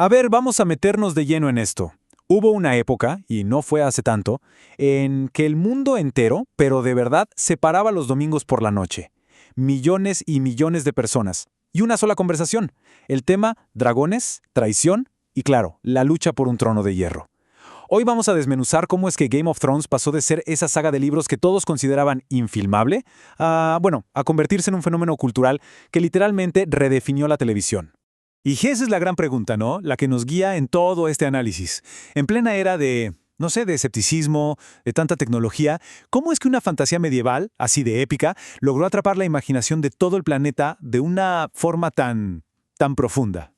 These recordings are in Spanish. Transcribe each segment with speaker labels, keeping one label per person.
Speaker 1: A ver, vamos a meternos de lleno en esto. Hubo una época, y no fue hace tanto, en que el mundo entero, pero de verdad, se paraba los domingos por la noche. Millones y millones de personas. Y una sola conversación. El tema, dragones, traición y, claro, la lucha por un trono de hierro. Hoy vamos a desmenuzar cómo es que Game of Thrones pasó de ser esa saga de libros que todos consideraban infilmable a convertirse en un fenómeno cultural que literalmente redefinió la televisión. Y esa es la gran pregunta, ¿no? La que nos guía en todo este análisis. En plena era de, no sé, de escepticismo, de tanta tecnología, ¿cómo es que una fantasía medieval, así de épica, logró atrapar la imaginación de todo el planeta de una forma tan profunda?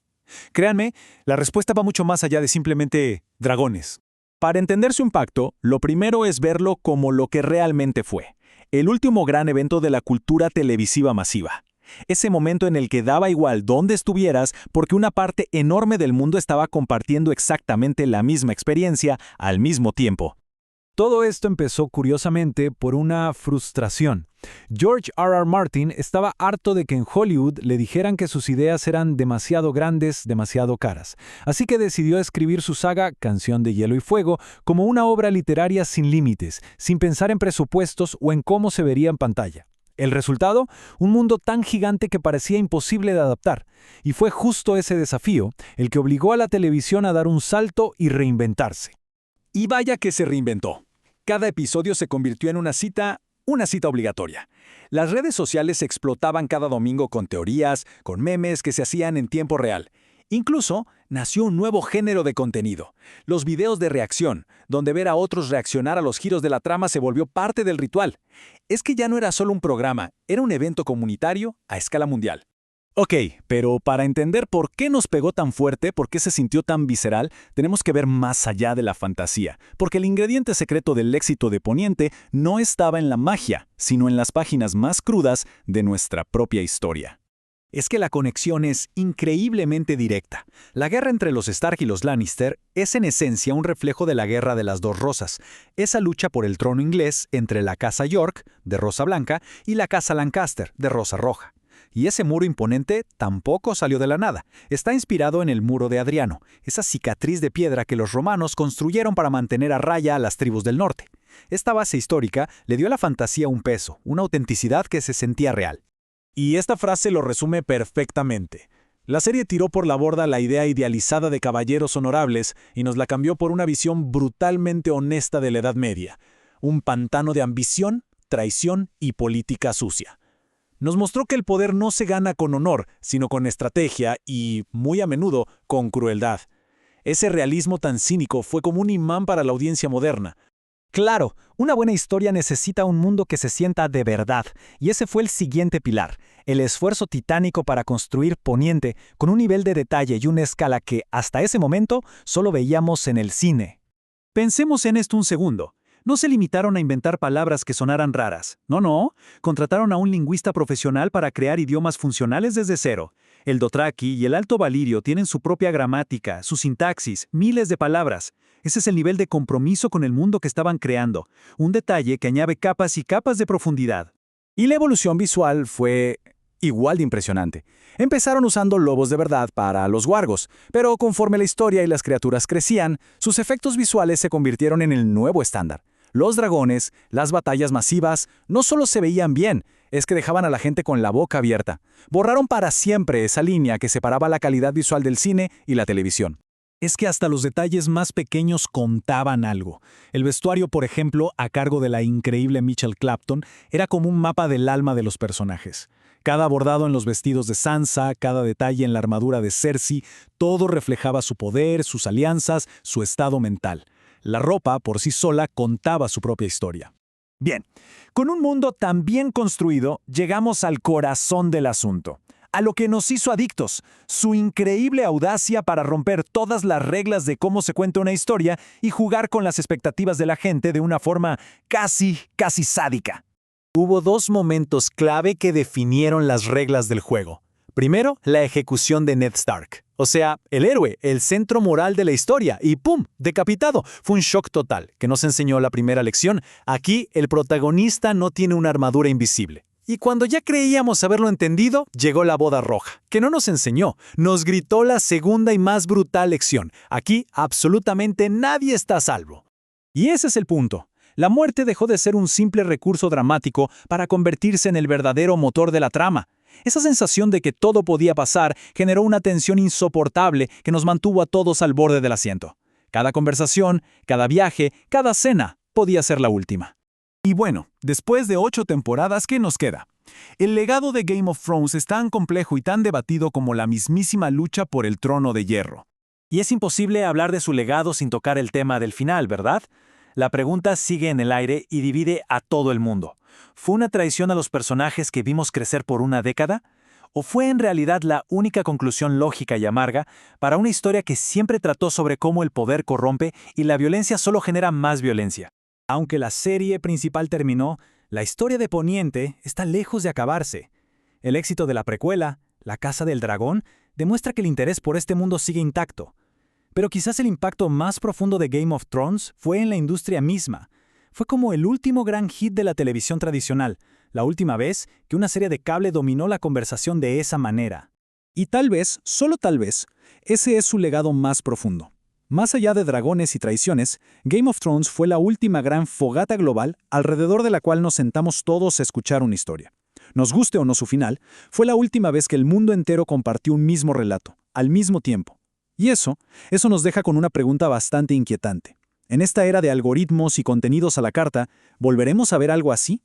Speaker 1: Créanme, la respuesta va mucho más allá de simplemente dragones.
Speaker 2: Para entender su impacto, lo primero es verlo como lo que realmente fue, el último gran evento de la cultura televisiva masiva. Ese momento en el que daba igual dónde estuvieras porque una parte enorme del mundo estaba compartiendo exactamente la misma experiencia al mismo tiempo.
Speaker 1: Todo esto empezó curiosamente por una frustración. George R. Martin estaba harto de que en Hollywood le dijeran que sus ideas eran demasiado grandes, demasiado caras. Así que decidió escribir su saga Canción de Hielo y Fuego como una obra literaria sin límites, sin pensar en presupuestos o en cómo se vería en pantalla. El resultado, un mundo tan gigante que parecía imposible de adaptar. Y fue justo ese desafío el que obligó a la televisión a dar un salto y reinventarse.
Speaker 2: Y vaya que se reinventó. Cada episodio se convirtió en una cita obligatoria. Las redes sociales explotaban cada domingo con teorías, con memes que se hacían en tiempo real. Incluso nació un nuevo género de contenido, los videos de reacción, donde ver a otros reaccionar a los giros de la trama se volvió parte del ritual. Es que ya no era solo un programa, era un evento comunitario a escala mundial. Ok, pero para entender por qué nos pegó tan fuerte, por qué se sintió tan visceral, tenemos que ver más allá de la fantasía, porque el ingrediente secreto del éxito de Poniente no estaba en la magia, sino en las páginas más crudas de nuestra propia historia. Es que la conexión es increíblemente directa. La guerra entre los Stark y los Lannister es en esencia un reflejo de la Guerra de las Dos Rosas, esa lucha por el trono inglés entre la Casa York, de rosa blanca, y la Casa Lancaster, de rosa roja. Y ese muro imponente tampoco salió de la nada. Está inspirado en el muro de Adriano, esa cicatriz de piedra que los romanos construyeron para mantener a raya a las tribus del norte. Esta base histórica le dio a la fantasía un peso, una autenticidad que se sentía real.
Speaker 1: Y esta frase lo resume perfectamente. La serie tiró por la borda la idea idealizada de caballeros honorables y nos la cambió por una visión brutalmente honesta de la Edad Media. Un pantano de ambición, traición y política sucia. Nos mostró que el poder no se gana con honor, sino con estrategia y, muy a menudo, con crueldad. Ese realismo tan cínico fue como un imán para la audiencia moderna.
Speaker 2: Claro, una buena historia necesita un mundo que se sienta de verdad, y ese fue el siguiente pilar, el esfuerzo titánico para construir Poniente con un nivel de detalle y una escala que, hasta ese momento, solo veíamos en el cine.
Speaker 1: Pensemos en esto un segundo. No se limitaron a inventar palabras que sonaran raras. No. Contrataron a un lingüista profesional para crear idiomas funcionales desde cero. El Dothraki y el Alto Valirio tienen su propia gramática, su sintaxis, miles de palabras. Ese es el nivel de compromiso con el mundo que estaban creando. Un detalle que añade capas y capas de profundidad.
Speaker 2: Y la evolución visual fue igual de impresionante. Empezaron usando lobos de verdad para los wargos, pero conforme la historia y las criaturas crecían, sus efectos visuales se convirtieron en el nuevo estándar. Los dragones, las batallas masivas, no solo se veían bien, es que dejaban a la gente con la boca abierta. Borraron para siempre esa línea que separaba la calidad visual del cine y la televisión.
Speaker 1: Es que hasta los detalles más pequeños contaban algo. El vestuario, por ejemplo, a cargo de la increíble Mitchell Clapton, era como un mapa del alma de los personajes. Cada bordado en los vestidos de Sansa, cada detalle en la armadura de Cersei, todo reflejaba su poder, sus alianzas, su estado mental. La ropa, por sí sola, contaba su propia historia.
Speaker 2: Bien, con un mundo tan bien construido, llegamos al corazón del asunto, a lo que nos hizo adictos, su increíble audacia para romper todas las reglas de cómo se cuenta una historia y jugar con las expectativas de la gente de una forma casi sádica. Hubo dos momentos clave que definieron las reglas del juego. Primero, la ejecución de Ned Stark. O sea, el héroe, el centro moral de la historia, y ¡pum!, decapitado. Fue un shock total, que nos enseñó la primera lección. Aquí, el protagonista no tiene una armadura invisible. Y cuando ya creíamos haberlo entendido, llegó la boda roja, que no nos enseñó, nos gritó la segunda y más brutal lección. Aquí absolutamente nadie está a salvo. Y ese es el punto. La muerte dejó de ser un simple recurso dramático para convertirse en el verdadero motor de la trama. Esa sensación de que todo podía pasar generó una tensión insoportable que nos mantuvo a todos al borde del asiento. Cada conversación, cada viaje, cada cena podía ser la última.
Speaker 1: Y bueno, después de 8 temporadas, ¿qué nos queda? El legado de Game of Thrones es tan complejo y tan debatido como la mismísima lucha por el trono de hierro.
Speaker 2: Y es imposible hablar de su legado sin tocar el tema del final, ¿verdad? La pregunta sigue en el aire y divide a todo el mundo. ¿Fue una traición a los personajes que vimos crecer por una década? ¿O fue en realidad la única conclusión lógica y amarga para una historia que siempre trató sobre cómo el poder corrompe y la violencia solo genera más violencia? Aunque la serie principal terminó, la historia de Poniente está lejos de acabarse. El éxito de la precuela, La Casa del Dragón, demuestra que el interés por este mundo sigue intacto. Pero quizás el impacto más profundo de Game of Thrones fue en la industria misma. Fue como el último gran hit de la televisión tradicional, la última vez que una serie de cable dominó la conversación de esa manera.
Speaker 1: Y tal vez, solo tal vez, ese es su legado más profundo. Más allá de dragones y traiciones, Game of Thrones fue la última gran fogata global alrededor de la cual nos sentamos todos a escuchar una historia. Nos guste o no su final, fue la última vez que el mundo entero compartió un mismo relato, al mismo tiempo. Y eso nos deja con una pregunta bastante inquietante. En esta era de algoritmos y contenidos a la carta, ¿volveremos a ver algo así?